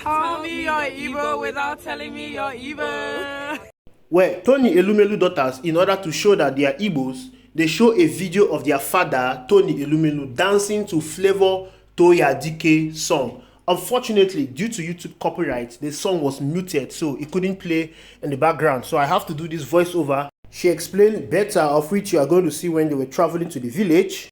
Tell me you're Igbo without telling me you're Igbo. Well, Tony Elumelu daughters, in order to show that they are Igbos, they show a video of their father, Tony Elumelu, dancing to Flavor Toya Dike song. Unfortunately, due to YouTube copyright, the song was muted, so it couldn't play in the background. So I have to do this voiceover. She explained better, of which you are going to see when they were traveling to the village.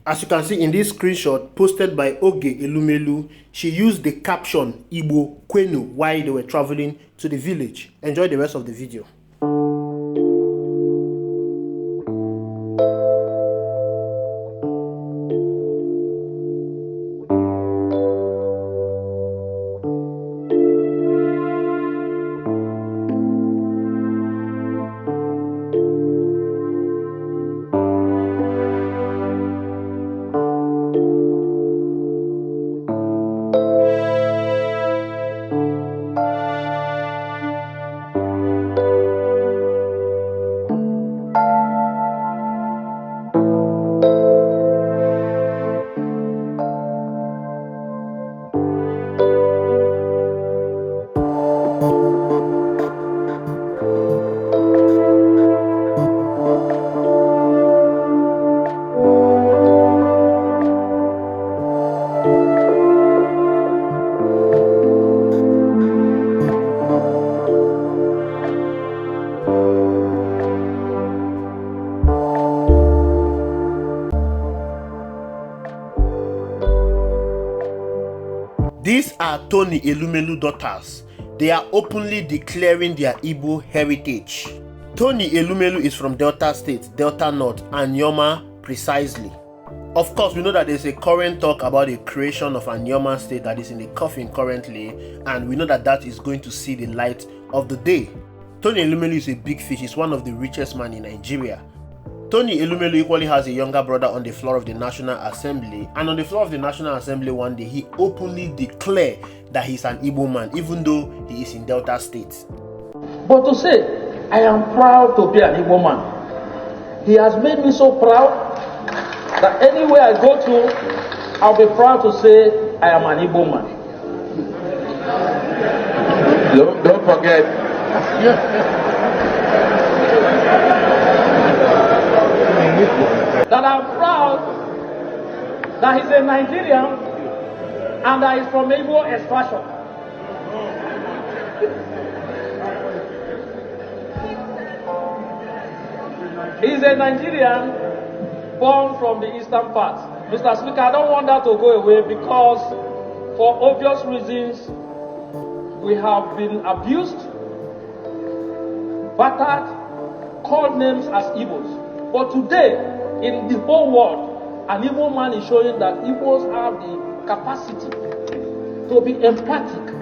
As you can see in this screenshot posted by Oge Elumelu, she used the caption Igbo Kwenu while they were traveling to the village. Enjoy the rest of the video. These are Tony Elumelu daughters. They are openly declaring their Igbo heritage. Tony Elumelu is from Delta State, Delta North, Anyoma precisely. Of course, we know that there's a current talk about the creation of Anyoma State that is in the coffin currently, and we know that that is going to see the light of the day. Tony Elumelu is a big fish. He's one of the richest men in Nigeria. Tony Elumelu equally has a younger brother on the floor of the National Assembly, and on the floor of the National Assembly one day, he openly declared that he's an Igbo man, even though he is in Delta State. But to say, I am proud to be an Igbo man, he has made me so proud that anywhere I go to, I'll be proud to say I am an Igbo man. Don't forget. That I'm proud that he's a Nigerian and that he's from Igbo extraction. He's a Nigerian born from the eastern part. Mr. Speaker, I don't want that to go away because for obvious reasons we have been abused, battered, called names as Igbos. But today, in the whole world, an Igbo man is showing that Igbos have the capacity to be empathic.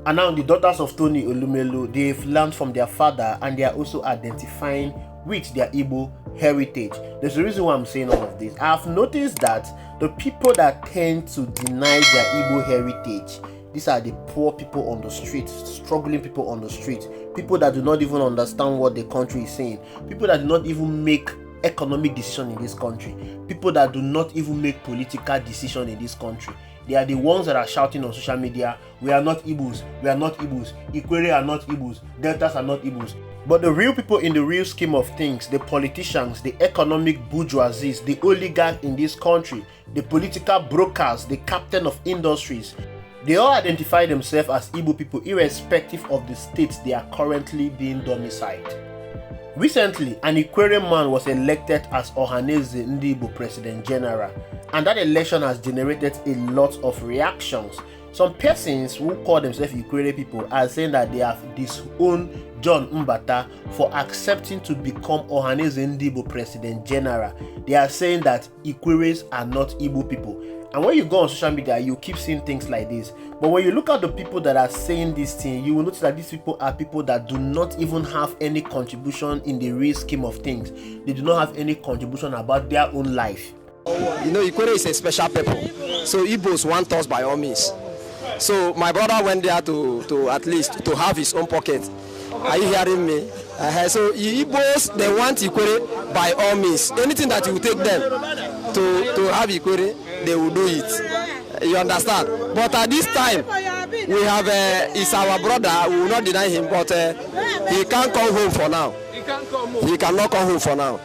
And now the daughters of Tony Elumelu, they've learned from their father and they are also identifying with their Igbo heritage. There's a reason why I'm saying all of this. I have noticed that the people that tend to deny their Igbo heritage, these are the poor people on the street, struggling people on the street, people that do not even understand what the country is saying, people that do not even make economic decisions in this country, people that do not even make political decisions in this country. They are the ones that are shouting on social media, we are not Igbos, we are not Igbos, Ikwere are not Igbos, Deltas are not Igbos. But the real people in the real scheme of things, the politicians, the economic bourgeoisies, the oligarchs in this country, the political brokers, the captain of industries, they all identify themselves as Igbo people irrespective of the states they are currently being domiciled. Recently, an Ikwere man was elected as Ohanaeze Igbo President General, and that election has generated a lot of reactions. Some persons who call themselves Ikwere people are saying that they have disowned John Mbata for accepting to become Ohanaeze Igbo President General. They are saying that Ikweres are not Igbo people. And when you go on social media, you keep seeing things like this. But when you look at the people that are saying this thing, you will notice that these people are people that do not even have any contribution in the real scheme of things. They do not have any contribution about their own life. You know, Ikwere is a special people. So Igbos want us by all means. So my brother went there to at least to have his own pocket. Are you hearing me? So Igbos, they want Ikwere by all means. Anything that you take them to have Ikwere, they will do it. You understand? But at this time, we have is our brother. We will not deny him, but he can't come home for now. He cannot come home for now.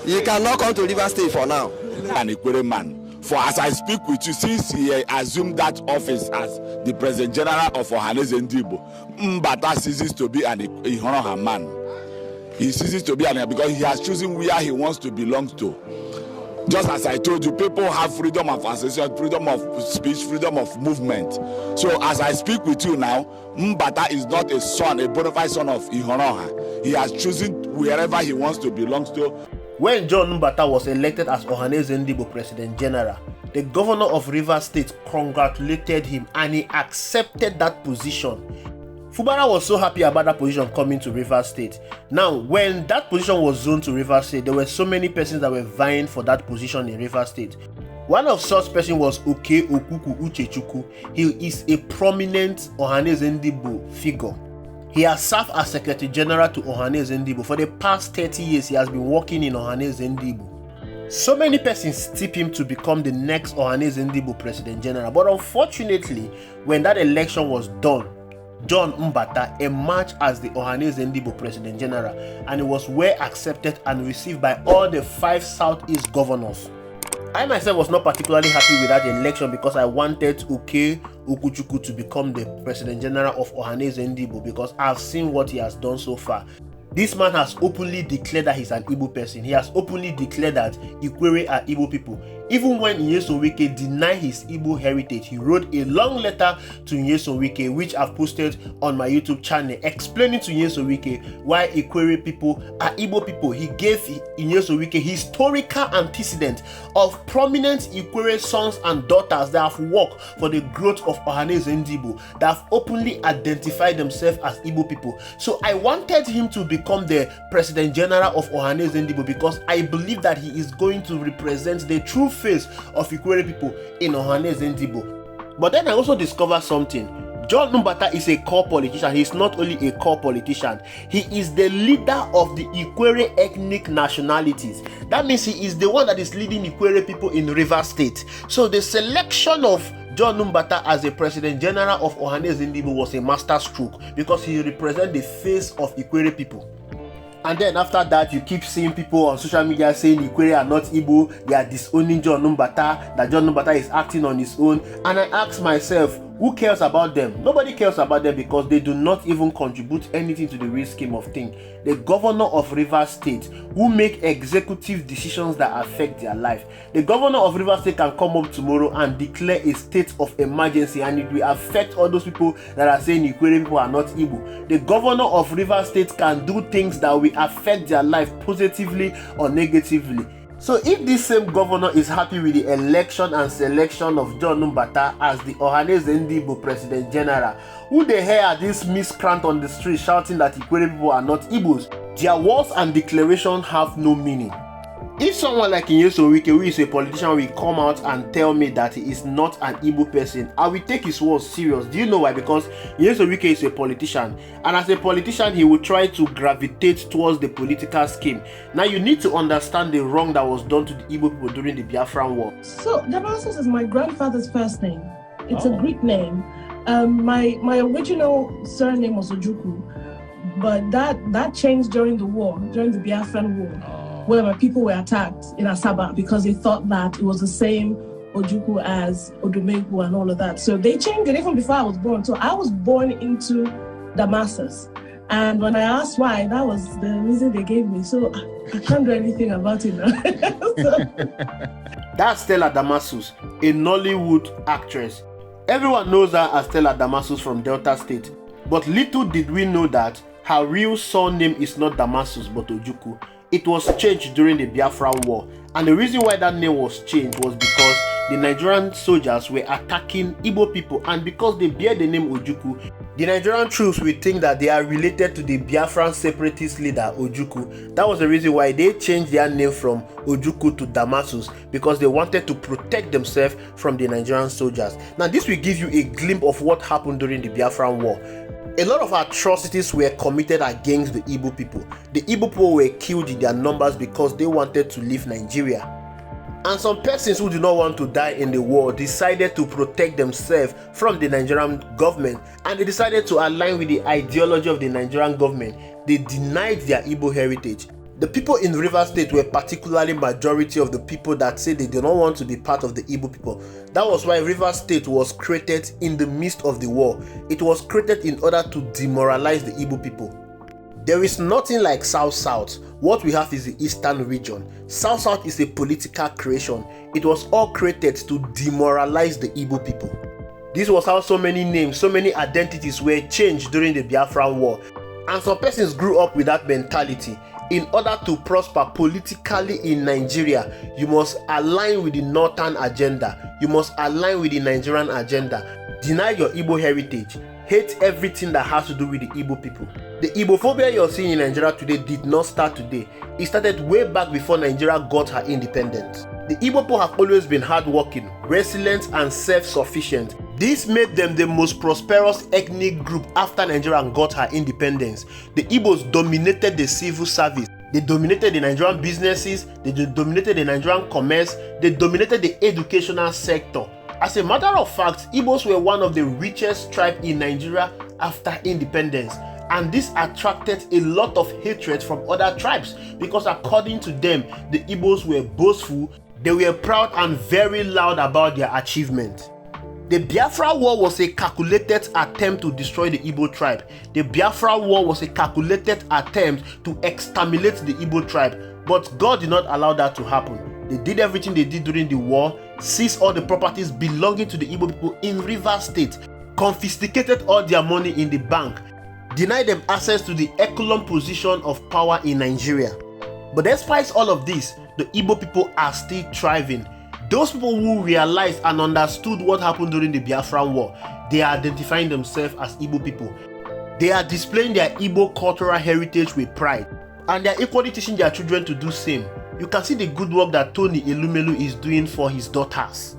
He cannot come to River State for now. An Ikwere man. For as I speak with you, since he assumed that office as the President General of Ohanaeze Ndigbo, Mbata ceases to be an Ihoroha man. He ceases to be an because he has chosen where he wants to belong to. Just as I told you, people have freedom of association, freedom of speech, freedom of movement. So as I speak with you now, Mbata is not a son, a bona fide son of Ihoroha. He has chosen wherever he wants to belong to. When John Mbata was elected as Ohanaeze Ndigbo President General, the governor of Rivers State congratulated him and he accepted that position. Fubara was so happy about that position coming to Rivers State. Now, when that position was zoned to Rivers State, there were so many persons that were vying for that position in Rivers State. One of such persons was Oke Okuku Uchechukwu. He is a prominent Ohanaeze Ndigbo figure. He has served as Secretary General to Ohanaeze Ndigbo. For the past 30 years, he has been working in Ohanaeze Ndigbo. So many persons tip him to become the next Ohanaeze Ndigbo President General. But unfortunately, when that election was done, John Mbata emerged as the Ohanaeze Ndigbo President General, and it was well accepted and received by all the 5 Southeast governors. I myself was not particularly happy with that election because I wanted Oke Okuchukwu to become the President General of Ohanaeze Ndigbo because I've seen what he has done so far. This man has openly declared that he's an Igbo person. He has openly declared that Ikwere are Igbo people. Even when Nyesom Wike denied his Igbo heritage, he wrote a long letter to Nyesom Wike, which I've posted on my YouTube channel, explaining to Nyesom Wike why Ikwere people are Igbo people. He gave Nyesom Wike historical antecedent of prominent Ikwere sons and daughters that have worked for the growth of Ohanaeze Ndigbo, that have openly identified themselves as Igbo people. So I wanted him to become the President General of Ohanaeze Ndigbo because I believe that he is going to represent the true face of Ikwere people in Ohanaeze Ndigbo. But then I also discovered something. John Mbata is a core politician. He is not only a core politician, he is the leader of the Ikwere ethnic nationalities. That means he is the one that is leading Ikwere people in Rivers State. So the selection of John Mbata as the President General of Ohanaeze Ndigbo was a master stroke because he represents the face of Ikwere people. And then after that, you keep seeing people on social media saying Ikwere are not Igbo, they are disowning John Mbata, that John Mbata is acting on his own. And I ask myself, who cares about them? Nobody cares about them because they do not even contribute anything to the real scheme of things. The governor of Rivers State, who make executive decisions that affect their life. The governor of Rivers State can come up tomorrow and declare a state of emergency and it will affect all those people that are saying Ikwere people are not Igbo. The governor of Rivers State can do things that will affect their life positively or negatively. So if this same governor is happy with the election and selection of John Mbata as the Ohanaeze Ndigbo President General, who the hell are these miscreants on the street shouting that Ikwere people are not Igbos? Their words and declarations have no meaning. If someone like Nyesom Wike, who is a politician, will come out and tell me that he is not an Igbo person, I will take his words serious. Do you know why? Because Nyesom Wike is a politician, and as a politician, he will try to gravitate towards the political scheme. Now, you need to understand the wrong that was done to the Igbo people during the Biafran War. So, Damascus is my grandfather's first name. It's a Greek name. My original surname was Ojukwu, but that changed during the war, during the Biafran War. Where my people were attacked in Asaba because they thought that it was the same Ojukwu as Odomegwu and all of that. So they changed it even before I was born. So I was born into Damascus. And when I asked why, that was the reason they gave me. So I can't do anything about it now. That's Stella Damasus, a Nollywood actress. Everyone knows her as Stella Damasus from Delta State. But little did we know that her real surname is not Damasus but Ojukwu. It was changed during the Biafran War, and the reason why that name was changed was because the Nigerian soldiers were attacking Igbo people, and because they bear the name Ojukwu, the Nigerian troops will think that they are related to the Biafran separatist leader Ojukwu. That was the reason why they changed their name from Ojukwu to Damasus, because they wanted to protect themselves from the Nigerian soldiers. Now this will give you a glimpse of what happened during the Biafran War. A lot of atrocities were committed against the Igbo people. The Igbo people were killed in their numbers because they wanted to leave Nigeria. And some persons who do not want to die in the war decided to protect themselves from the Nigerian government, and they decided to align with the ideology of the Nigerian government. They denied their Igbo heritage. The people in Rivers State were particularly majority of the people that say they do not want to be part of the Igbo people. That was why Rivers State was created in the midst of the war. It was created in order to demoralize the Igbo people. There is nothing like South-South. What we have is the Eastern region. South-South is a political creation. It was all created to demoralize the Igbo people. This was how so many names, so many identities were changed during the Biafran War. And some persons grew up with that mentality. In order to prosper politically in Nigeria, you must align with the Northern agenda. You must align with the Nigerian agenda. Deny your Igbo heritage. Hate everything that has to do with the Igbo people. The Igbophobia you're seeing in Nigeria today did not start today. It started way back before Nigeria got her independence. The Igbo people have always been hardworking, resilient, and self-sufficient. This made them the most prosperous ethnic group after Nigeria got her independence. The Igbos dominated the civil service. They dominated the Nigerian businesses. They dominated the Nigerian commerce. They dominated the educational sector. As a matter of fact, Igbos were one of the richest tribes in Nigeria after independence. And this attracted a lot of hatred from other tribes because according to them, the Igbos were boastful, they were proud and very loud about their achievement. The Biafra War was a calculated attempt to destroy the Igbo tribe. The Biafra War was a calculated attempt to exterminate the Igbo tribe. But God did not allow that to happen. They did everything they did during the war, seized all the properties belonging to the Igbo people in Rivers State, confiscated all their money in the bank, denied them access to the echelon position of power in Nigeria. But despite all of this, the Igbo people are still thriving. Those people who realized and understood what happened during the Biafran War, they are identifying themselves as Igbo people. They are displaying their Igbo cultural heritage with pride, and they are equally teaching their children to do same. You can see the good work that Tony Elumelu is doing for his daughters.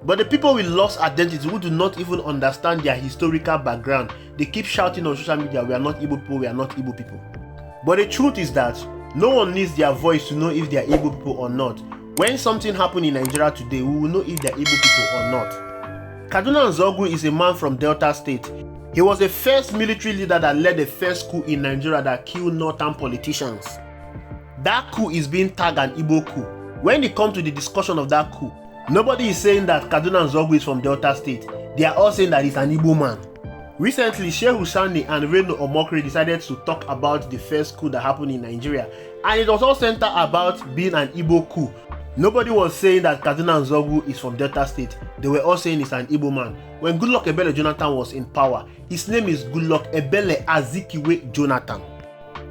But the people with lost identity who do not even understand their historical background, they keep shouting on social media, we are not Igbo people, we are not Igbo people. But the truth is that no one needs their voice to know if they are Igbo people or not. When something happened in Nigeria today, we will know if they are Igbo people or not. Kaduna Nzogu is a man from Delta State. He was the first military leader that led the first coup in Nigeria that killed northern politicians. That coup is being tagged an Igbo coup. When it comes to the discussion of that coup, nobody is saying that Kaduna Nzogu is from Delta State. They are all saying that he's an Igbo man. Recently, Shehu Sani and Reno Omokri decided to talk about the first coup that happened in Nigeria, and it was all centered about being an Igbo coup. Nobody was saying that Kaduna Nzogu is from Delta State. They were all saying he's an Igbo man. When Goodluck Ebele Jonathan was in power, his name is Goodluck Ebele Azikiwe Jonathan.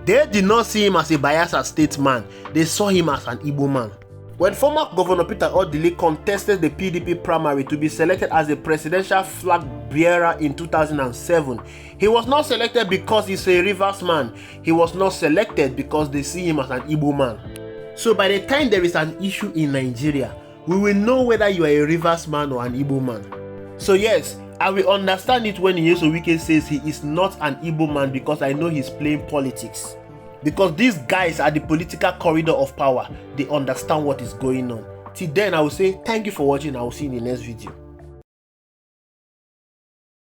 They did not see him as a Bayelsa State man. They saw him as an Igbo man. When former Governor Peter Odili contested the PDP primary to be selected as a presidential flag bearer in 2007, he was not selected because he's a Rivers man. He was not selected because they see him as an Igbo man. So by the time there is an issue in Nigeria, we will know whether you are a Rivers man or an Igbo man. So yes, I will understand it when Nyeso Wike says he is not an Igbo man because I know he's playing politics. Because these guys are the political corridor of power. They understand what is going on. Till then, I will say thank you for watching. I will see you in the next video.